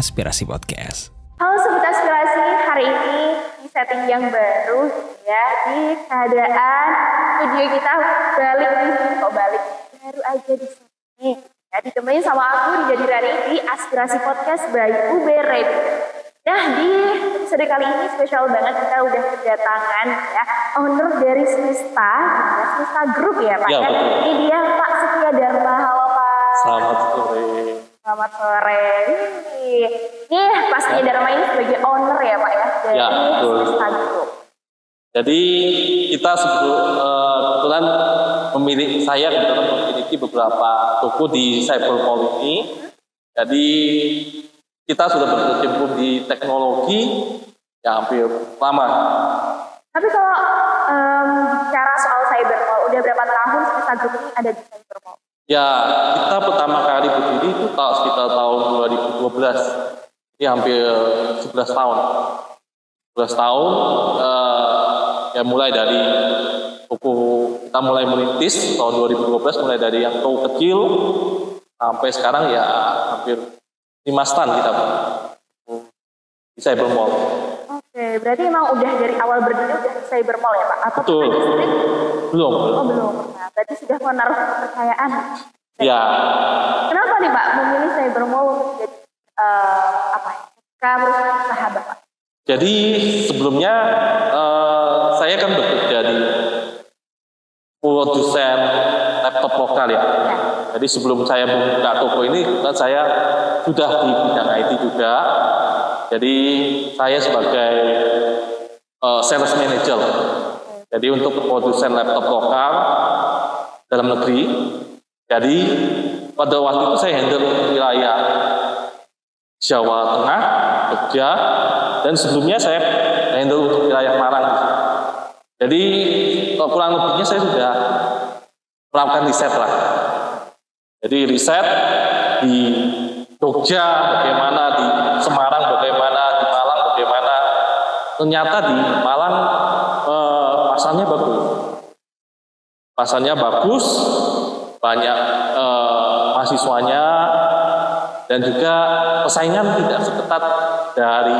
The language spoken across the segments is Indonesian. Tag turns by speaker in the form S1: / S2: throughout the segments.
S1: Aspirasi Podcast.
S2: Halo Sobat Aspirasi, hari ini di setting yang baru ya, di keadaan studio kita balik baru aja di sini. Ya, ditemenin sama aku Rida Dirani di Aspirasi Podcast by UB Radio. Nah, di episode kali ini spesial banget, kita udah kedatangan ya owner dari Smista Group ya Pak.
S3: Ya, betul.
S2: Ini dia Pak Setia Dharma. Halo Pak.
S3: Selamat sore.
S2: Selamat sore. Nih, Pak Setia Dharma ini sebagai owner ya Pak ya dari Smista Group.
S3: Jadi kita kebetulan saya memiliki beberapa toko di Cybermall ini. Jadi kita sudah berkecimpung di teknologi yang hampir lama.
S2: Tapi kalau bicara soal Cybermall, udah berapa tahun Smista Group ini ada di Cybermall?
S3: Ya, kita pertama kali berdiri itu sekitar tahun 2012. Ini hampir 11 tahun. 11 tahun, ya mulai dari toko, kita mulai merintis tahun 2012, mulai dari yang toko kecil, sampai sekarang ya hampir 5 stand kita di Cybermall.
S2: Oke, berarti emang udah dari awal berdiri udah di Cybermall ya Pak? Atau
S3: Betul. Belum.
S2: Oh belum. Nah, berarti sudah menaruh kepercayaan.
S3: Ya.
S2: Kenapa nih Pak memilih Cybermall untuk jadi usaha Bapak?
S3: Jadi sebelumnya saya kan bekerja di produsen laptop lokal ya. Jadi sebelum saya membuka toko ini, saya sudah di bidang IT juga. Jadi saya sebagai sales manager. Jadi untuk produsen laptop lokal dalam negeri. Jadi pada waktu itu saya handle wilayah Jawa Tengah, Jogja, dan sebelumnya saya handle untuk wilayah Malang. Jadi kurang lebihnya saya sudah melakukan riset lah. Jadi riset di Jogja bagaimana, di Semarang bagaimana, di Malang bagaimana. Ternyata di Malang pasarnya bagus. Pasarnya bagus, banyak mahasiswanya, dan juga persaingan tidak seketat dari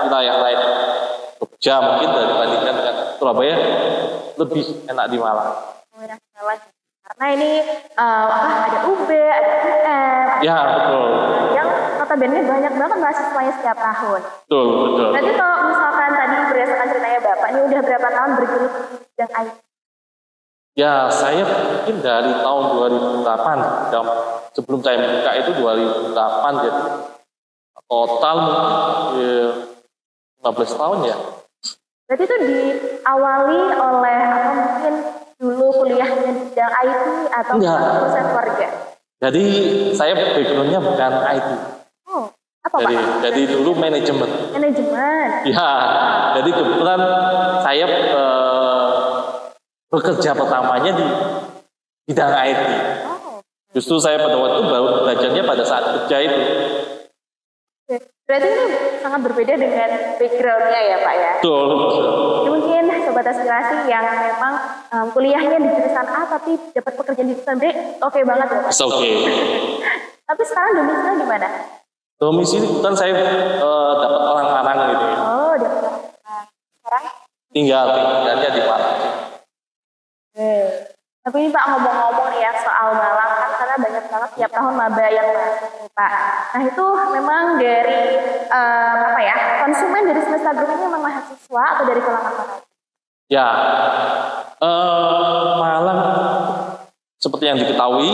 S3: wilayah lain. Jogja mungkin dibandingkan dengan Surabaya lebih enak di Malang.
S2: Karena ini ada UB, ada UM.
S3: Ya betul.
S2: Yang notabene banyak banget mahasiswanya setiap tahun.
S3: Betul.
S2: Berarti kalau misalkan tadi berdasarkan ceritanya Bapak, ini udah berapa tahun bergelut di bidang IT?
S3: Ya, saya mungkin dari tahun 2008, sebelum saya membuka itu 2008, jadi total mungkin 15 tahun ya.
S2: Berarti itu diawali oleh atau mungkin dulu kuliahnya di bidang IT atau proses keluarga?
S3: Jadi saya background-nya bukan IT.
S2: Oh, apa Pak?
S3: Jadi dulu manajemen. Ya, jadi kebetulan saya bekerja pertamanya di bidang IT. Justru saya pada waktu itu baru belajarnya pada saat kerja itu.
S2: Berarti ini sangat berbeda dengan background-nya ya Pak ya?
S3: Betul.
S2: Jadi mungkin Sobat Aspirasi yang memang kuliahnya di jurusan A tapi dapat pekerjaan di jurusan B, oke banget ya Pak?
S3: Oke.
S2: Tapi sekarang domisili di mana?
S3: Domisili kebetulan saya dapat orang-orang gitu ya.
S2: Oh, dapat orang. Sekarang?
S3: Tinggalnya di Malang.
S2: Tapi ini Pak ngomong-ngomong nih ya soal Malang kan karena banyak banget tiap tahun maba yang masuk nih Pak. Nah itu memang dari konsumen dari Smista Group ini memang mahasiswa atau dari kalangan mana?
S3: Ya, Malang seperti yang diketahui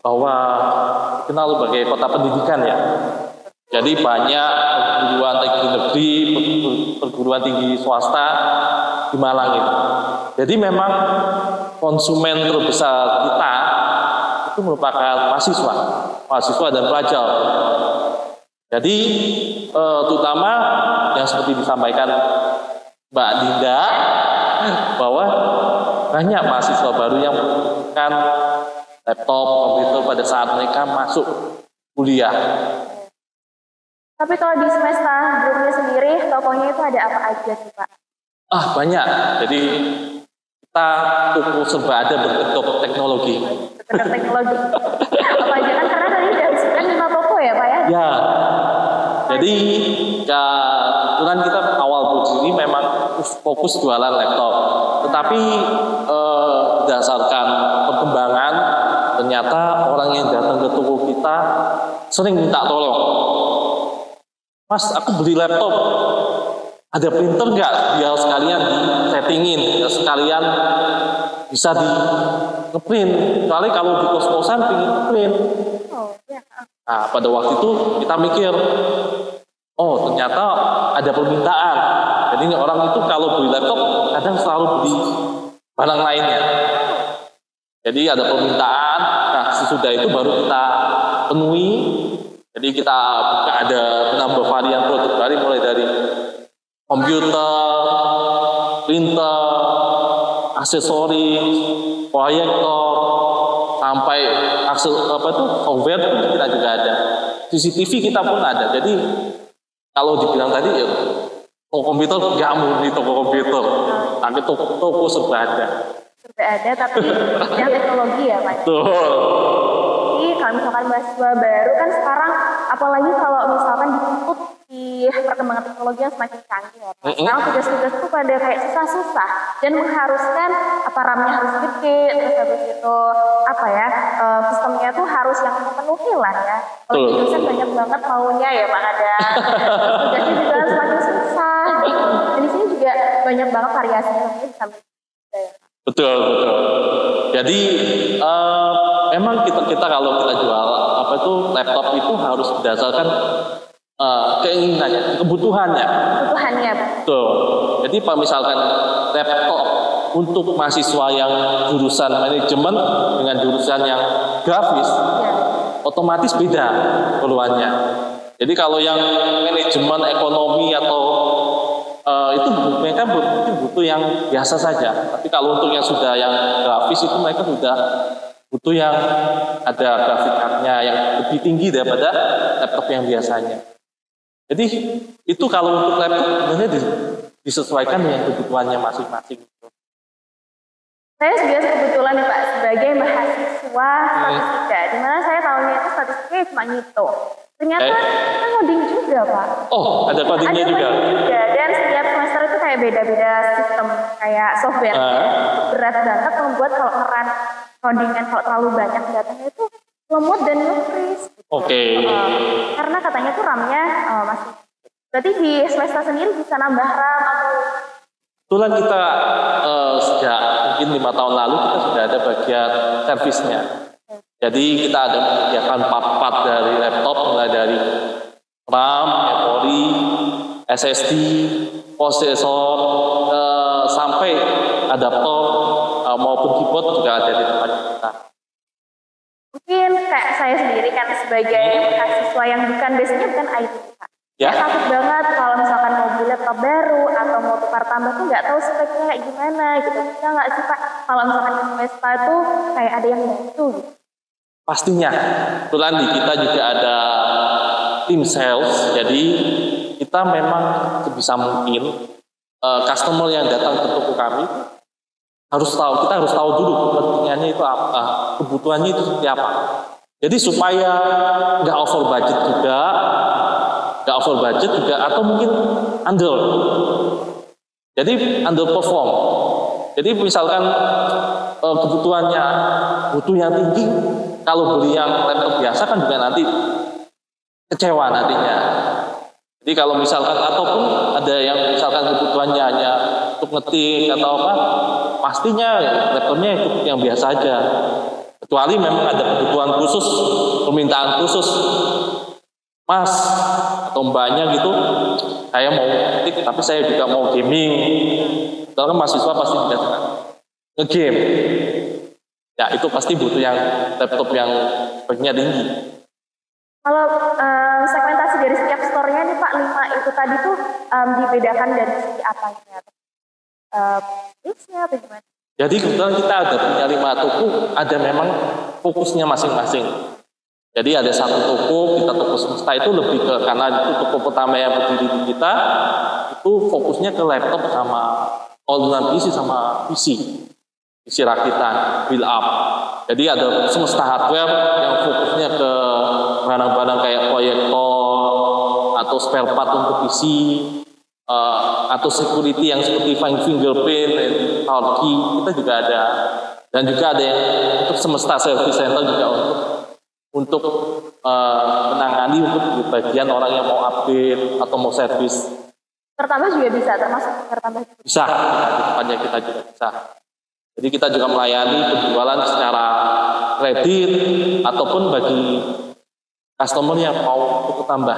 S3: bahwa dikenal sebagai kota pendidikan ya. Jadi banyak perguruan tinggi negeri, perguruan tinggi swasta di Malang ini. Jadi memang konsumen terbesar kita itu merupakan mahasiswa dan pelajar. Jadi terutama yang seperti disampaikan Mbak Dinda bahwa banyak mahasiswa baru yang membutuhkan laptop, komputer pada saat mereka masuk kuliah.
S2: Tapi kalau di Smista Group sendiri, tokonya itu ada apa aja sih Pak?
S3: Banyak. Jadi kita toko serba ada berbentuk teknologi.
S2: Teknologi. Apa aja kan karena tadi udah disebutkan 5 toko ya Pak ya?
S3: Ya, Jadi kebetulan kita awal berdiri memang fokus jualan laptop. Tetapi berdasarkan perkembangan, ternyata orang yang datang ke toko kita sering minta tolong. Mas, aku beli laptop, ada printer nggak? Biar sekalian di-settingin, sekalian bisa di ngeprint. Soalnya kalau di kos-kosan pengen ngeprint. Nah, pada waktu itu kita mikir, oh ternyata ada permintaan. Jadi orang itu kalau beli laptop kadang selalu beli barang lainnya. Jadi ada permintaan. Nah, sesudah itu baru kita penuhi. Jadi kita ada menambah varian produk baru mulai dari komputer, printer, aksesoris, proyektor, sampai software pun kita juga ada. CCTV kita pun ada. Jadi kalau dibilang tadi ya toko komputer nggak murni toko komputer, tapi toko serba ada.
S2: Serba ada tapi yang teknologi ya Pak.
S3: Betul.
S2: Jadi kalau misalkan mahasiswa baru kan sekarang, apalagi kalau misalkan dituntut di perkembangan teknologi yang semakin canggih ya Pak. Sekarang tugas-tugas itu pada kayak susah-susah dan mengharuskan apa RAM-nya harus gede, terus habis itu sistemnya tuh harus yang memenuhi lah ya. Kalau di dosen banyak banget maunya ya Pak ada. Tugasnya juga semakin susah. Dan di sini juga banyak banget variasinya bisa ya.
S3: Betul. Jadi memang kita kalau kita jual laptop itu harus berdasarkan keinginannya, kebutuhannya. Betul. Jadi Pak misalkan laptop untuk mahasiswa yang jurusan manajemen dengan jurusan yang grafis, otomatis beda keperluannya. Jadi kalau yang manajemen ekonomi atau itu mereka butuh yang biasa saja. Tapi kalau untuk yang sudah yang grafis itu mereka sudah butuh yang ada grafik cardnya yang lebih tinggi daripada laptop yang biasanya. Jadi itu kalau untuk laptop sebenarnya disesuaikan dengan kebutuhannya masing-masing.
S2: Saya juga kebetulan ya Pak sebagai mahasiswa statistika, di mana saya tahunya itu statistika cuma ngitung. Ternyata kita ngoding juga Pak.
S3: Oh, ada codingnya juga.
S2: Dan setiap semester itu kayak beda-beda sistem kayak software. Berat banget membuat kalau ngeran codingan kalau terlalu banyak datanya itu lemot dan nge-freeze.
S3: Oke.
S2: Karena katanya tuh RAM-nya masih. Berarti di semester sendiri bisa nambah RAM atau?
S3: Kebetulan kita sejak mungkin 5 tahun lalu kita sudah ada bagian servisnya. Jadi kita ada menyediakan part-part dari laptop mulai dari RAM, memori, SSD, prosesor, sampai adaptor maupun keyboard juga ada di tempat kita.
S2: Mungkin kayak saya sendiri kan sebagai mahasiswa yang bukan base-nya bukan IT Pak.
S3: Ya.
S2: Saya takut banget kalau misalkan mau beli laptop baru atau mau tukar tambah tuh nggak tahu speknya kayak gimana gitu. Bisa nggak sih Pak kalau misalkan di semester itu kayak ada yang bantu gitu?
S3: Pastinya. Kebetulan di kita juga ada tim sales. Jadi kita memang sebisa mungkin customer yang datang ke toko kami kita harus tahu dulu kepentingannya itu apa, kebutuhannya itu seperti apa. Jadi supaya nggak over budget juga, atau mungkin under. Jadi underperform. Jadi misalkan kebutuhannya butuh yang tinggi, kalau beli yang laptop biasa kan juga nanti kecewa nantinya. Jadi kalau misalkan ataupun ada yang misalkan kebutuhannya hanya untuk ngetik atau apa, pastinya laptopnya itu yang biasa aja. Kecuali memang ada kebutuhan khusus, permintaan khusus, Mas atau mbaknya gitu, saya mau ngetik tapi saya juga mau gaming. Karena mahasiswa pasti datang nge-game. Ya itu pasti butuh yang laptop yang speknya tinggi.
S2: Kalau segmentasi dari setiap store-nya nih Pak, 5 itu tadi tuh dibedakan dari segi apanya? Bisnisnya atau gimana?
S3: Jadi kebetulan kita ada punya 5 toko, ada memang fokusnya masing-masing. Jadi ada satu toko, kita toko semesta itu lebih ke, karena itu toko pertama yang berdiri di kita, itu fokusnya ke laptop sama all-in-one PC sama PC rakitan, build up. Jadi ada semesta hardware yang fokusnya ke barang-barang kayak proyektor atau spare part untuk PC, atau security yang seperti fingerprint, key, kita juga ada. Dan juga ada yang untuk Semesta Service Center juga untuk menangani untuk bagian orang yang mau update atau mau servis.
S2: Pertambah juga bisa, termasuk pertambah juga.
S3: Bisa, di tempatnya kita juga bisa. Jadi kita juga melayani penjualan secara kredit ataupun bagi customer yang mau untuk tambah.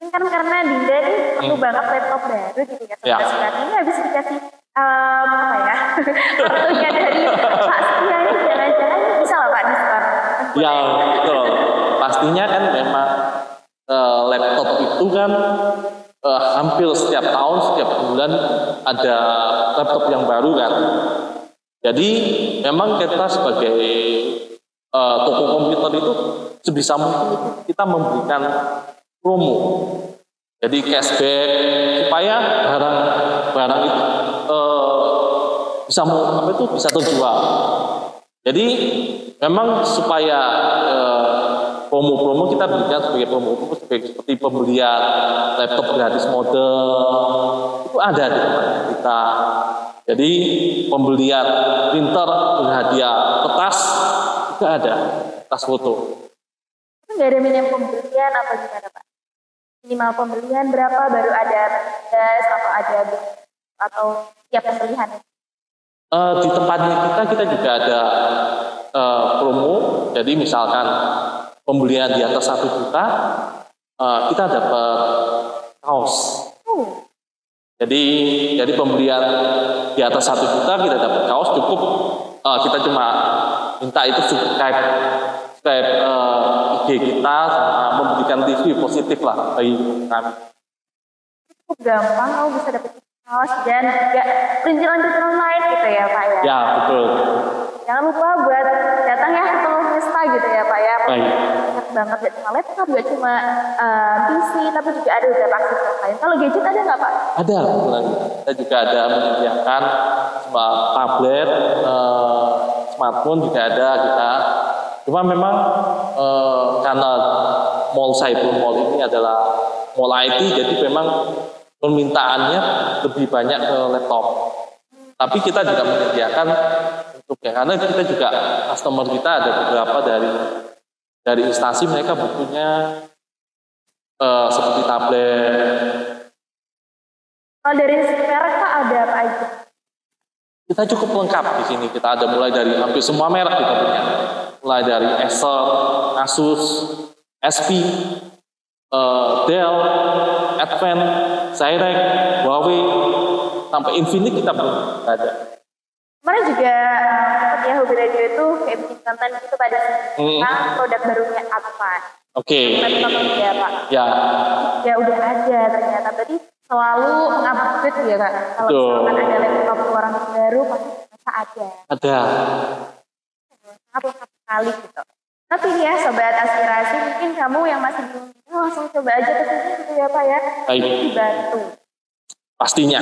S2: Kan karena Dinda nih perlu banget laptop baru gitu ya. Sekarang ini habis dikasih apa ya kartunya dari Pak Setia ini, jangan-jangan bisa lah Pak diskon.
S3: Ya betul. Pastinya kan memang laptop itu kan hampir setiap tahun, setiap bulan ada laptop yang baru kan. Jadi memang kita sebagai toko komputer itu sebisa mungkin kita memberikan promo. Jadi cashback supaya barang itu bisa terjual. Jadi memang supaya promo-promo kita berikan sebagai promo seperti pembelian laptop gratis model itu ada di tempat kita. Jadi pembelian printer berhadiah kertas juga ada, kertas foto.
S2: Itu nggak ada minimum pembelian apa gimana Pak? Minimal pembelian berapa baru ada gas atau tiap pembelian?
S3: Di tempatnya kita juga ada promo. Jadi misalkan pembelian di atas 1 juta, kita dapat kaos. Jadi pembelian di atas 1 juta kita dapat kaos cukup. Kita cuma minta itu subscribe IG kita, memberikan review positif lah bagi kami.
S2: Cukup gampang, kamu bisa dapat kaos dan juga perintilan-perintilan lain gitu ya Pak ya?
S3: Ya betul.
S2: Jangan lupa buat datang ya ke Semesta gitu ya Pak ya.
S3: Baik.
S2: Banyak banget, gak cuma laptop, gak cuma PC, tapi juga ada beberapa aksesoris lain. Kalau gadget ada nggak Pak?
S3: Ada, kebetulan. Kita juga ada menyediakan tablet, smartphone juga ada kita. Cuma memang karena mall Cyber Mall ini adalah mall IT, jadi memang permintaannya lebih banyak ke laptop. Tapi kita juga menyediakan untuk karena kita juga customer kita ada beberapa dari instansi mereka butuhnya seperti tablet.
S2: Kalau dari segi merek Pak ada apa aja?
S3: Kita cukup lengkap di sini. Kita ada mulai dari hampir semua merek kita punya. Mulai dari Acer, Asus, SP, Dell, Advent, Xiaomi, Huawei, sampai Infinix kita belum ada.
S2: Kemarin juga seperti ya Hobi Radio itu kayak bikin konten gitu pada tentang produk barunya apa.
S3: Oke.
S2: Laptop ya Pak.
S3: Ya.
S2: Ya udah ada ternyata tadi selalu upgrade ya Kak. Kalau misalkan ada laptop orang baru pasti bisa ada.
S3: Ada.
S2: Sangat lengkap sekali gitu. Tapi ya Sobat Aspirasi, mungkin kamu yang masih belum langsung coba aja ke sini gitu ya Pak ya.
S3: Baik.
S2: Dibantu.
S3: Pastinya.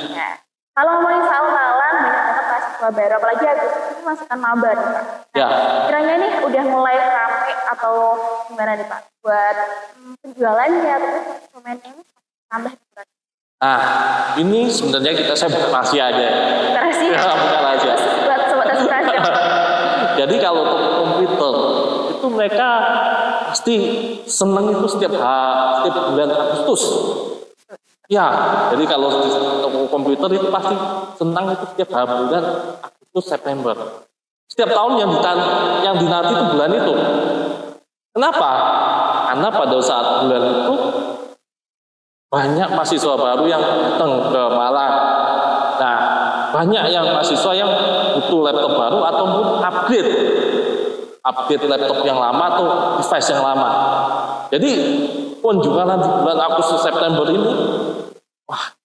S2: Ya. Kalau ngomongin soal Malang, banyak banget mahasiswa baru, apalagi Agustus ini masukkan maba nih Pak. Nah,
S3: Ya.
S2: kiranya nih udah mulai rame atau gimana nih Pak? Buat penjualannya, terus konsumennya ini tambah berat.
S3: Ini sebenarnya saya bukan rahasia aja.
S2: Rahasia.
S3: Ya, bukan rahasia.
S2: Buat Sobat Aspirasi.
S3: Jadi kalau toko komputer itu mereka pasti senang itu setiap bulan Agustus. Ya, jadi kalau di toko komputer itu pasti senang itu setiap bulan Agustus September. Setiap tahun yang dinanti itu bulan itu. Kenapa? Karena pada saat bulan itu banyak mahasiswa baru yang datang ke Malang. Nah, banyak yang mahasiswa yang butuh laptop baru ataupun upgrade laptop yang lama atau device yang lama. Jadi penjualan di bulan Agustus September ini, wah,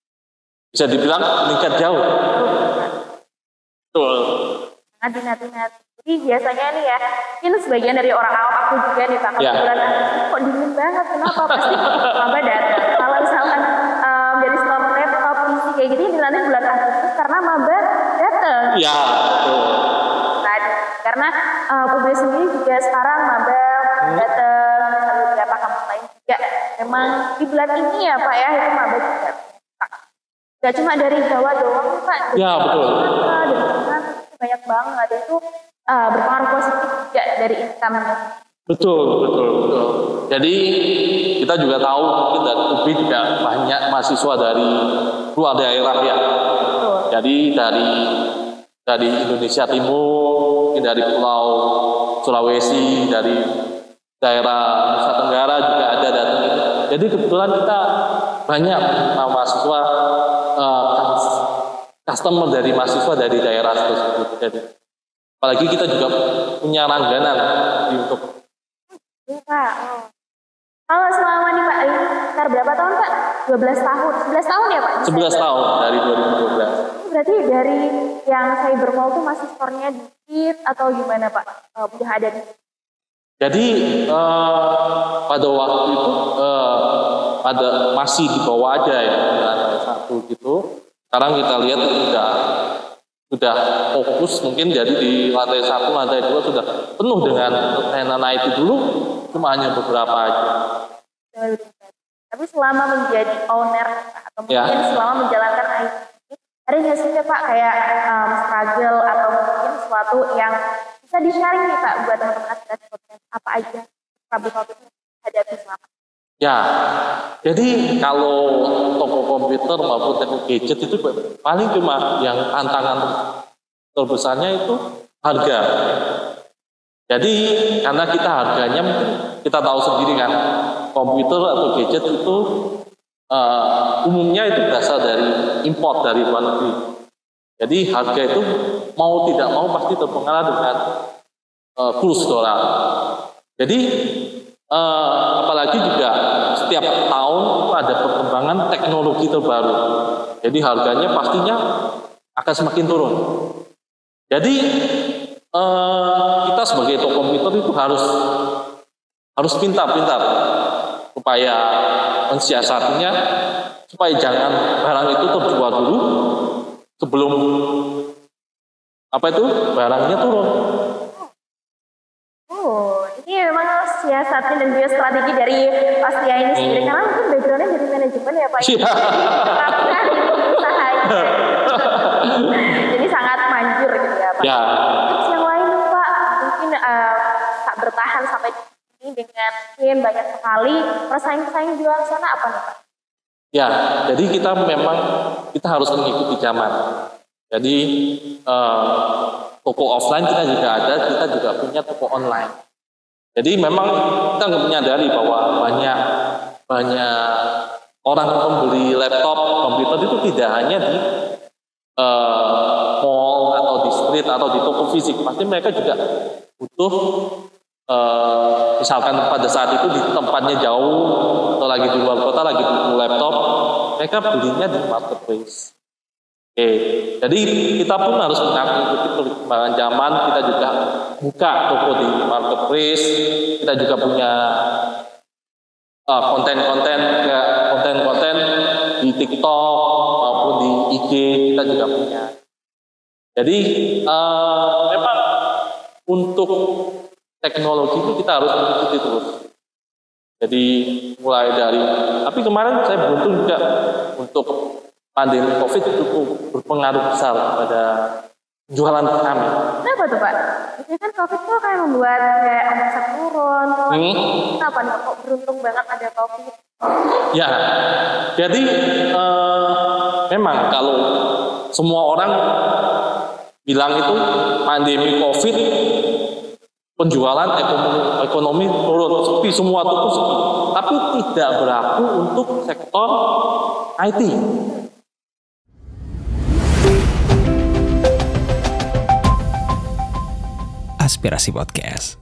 S3: bisa dibilang meningkat jauh. Betul.
S2: Sangat dinanti-nanti. Jadi biasanya nih ya, ini sebagian dari orang awam aku juga nih Pak.
S3: Ya.
S2: Bulan Agustus kok dingin banget, kenapa? Pasti maba datang. Kalau misalkan dari store laptop, PC kayak gini dinanti bulan Agustus karena maba datang.
S3: Ya, betul.
S2: Tadi. Karena publik sendiri juga sekarang maba datang, misalnya beberapa kampus lain Ya, memang di bulan ini ya Pak ya, itu maba juga. Gak cuma dari Jawa doang Pak.
S3: Ya, betul.
S2: Dari mana banyak banget. Itu berpengaruh positif juga dari income.
S3: Betul. Jadi kita juga tahu mungkin dari UB juga banyak mahasiswa dari luar daerah ya.
S2: Betul.
S3: Jadi dari Indonesia Timur, mungkin dari Pulau Sulawesi, dari daerah Nusa Tenggara juga ada datang itu. Jadi kebetulan kita banyak mahasiswa customer dari mahasiswa dari daerah tersebut. Jadi apalagi kita juga punya langganan untuk.
S2: Iya Pak. Kalau selama nih Pak, sekitar berapa tahun Pak? 12 tahun. 11 tahun ya Pak?
S3: 11 tahun dari 2012.
S2: Berarti dari yang Cyber Mall itu masih store-nya dikit atau gimana Pak? Udah ada di.
S3: Jadi pada waktu itu masih di bawah aja ya, lantai 1 gitu. Sekarang kita lihat sudah fokus mungkin, jadi di lantai 1, lantai 2 sudah penuh dengan tenan IT. Dulu cuma hanya beberapa aja.
S2: Tapi selama menjadi owner atau mungkin selama menjalankan IT, ada nggak sih Pak kayak struggle atau mungkin sesuatu yang bisa di-sharing nih Pak buat teman-teman aspirasi apa aja problem yang hadapi selama?
S3: Ya, jadi kalau toko komputer maupun toko gadget itu paling cuma yang tantangan terbesarnya itu harga. Jadi karena kita harganya mungkin kita tahu sendiri kan, komputer atau gadget itu umumnya itu berasal dari import dari luar negeri. Jadi harga itu mau tidak mau pasti terpengaruh dengan kurs dolar. Jadi apalagi juga setiap tahun ada perkembangan teknologi terbaru. Jadi harganya pastinya akan semakin turun. Jadi kita sebagai toko komputer itu harus pintar-pintar supaya mensiasatinya, supaya jangan barang itu terjual dulu sebelum barangnya turun.
S2: Ini memang siasatnya dan juga strategi dari Pak Setia ini sendiri, karena mungkin backgroundnya dari manajemen ya Pak. Karena usahanya. Jadi sangat manjur gitu ya Pak.
S3: Ya.
S2: Terus yang lain Pak, mungkin bertahan sampai ini dengan mungkin banyak sekali persaing-persaing di luar sana apa nih Pak?
S3: Ya, jadi kita harus mengikuti zaman. Jadi toko offline kita juga ada, kita juga punya toko online. Jadi memang kita nggak menyadari bahwa banyak orang pembeli laptop, komputer itu tidak hanya di mall atau di street atau di toko fisik. Pasti mereka juga butuh, misalkan pada saat itu di tempatnya jauh atau lagi di luar kota, lagi butuh laptop, mereka belinya di marketplace. Oke, jadi kita pun harus mengikuti perkembangan zaman. Kita juga buka toko di marketplace. Kita juga punya konten-konten di TikTok maupun di IG kita juga punya. Jadi memang untuk teknologi itu kita harus mengikuti terus. Jadi mulai dari, tapi kemarin saya beruntung juga untuk pandemi COVID itu berpengaruh besar pada jualan kami.
S2: Kenapa tuh Pak? Biasanya kan COVID tuh kayak membuat kayak omset turun. Kenapa nih kok beruntung banget ada COVID?
S3: Ya, jadi memang kalau semua orang bilang itu pandemi COVID, penjualan ekonomi turun, sepi, semua toko sepi. Tapi tidak berlaku untuk sektor IT.
S1: Aspirasi Podcast.